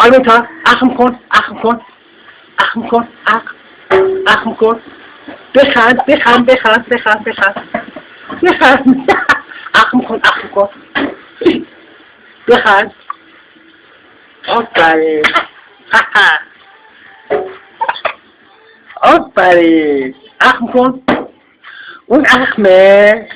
آرمیتا اخم کن اخم کن اخم کن اخم کن بخند بخند بخند بخند بخند بخند اخم کن اخم کن بخند آفرین آفرین اخم کن اون اخمه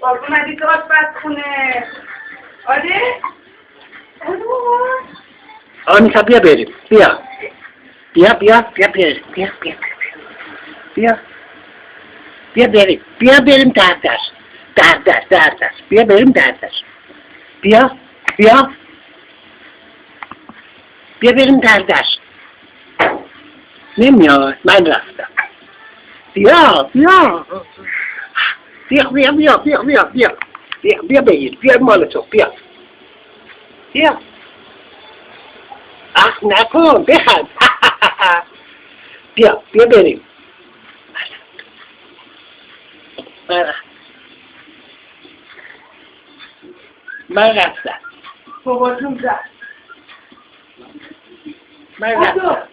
بابا اومدی که آشپز خونه آره؟ آرمیتا بیا بریم بیا بیا بیا بیا بریم بیا بیا بیا بیا بریم بیا بریم دردش بیا بریم دردش بیا بیا بیا بریم دردش نمیاد من رفتم بیا بیا بیا بیا بیا بیا بیا بیا بیا بیا بگیر بیا مال تو بیا بیا اخ نکن بخند بیا بیا بریم من رفتم باباتون زد من رفتم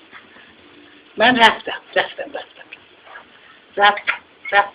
رفتم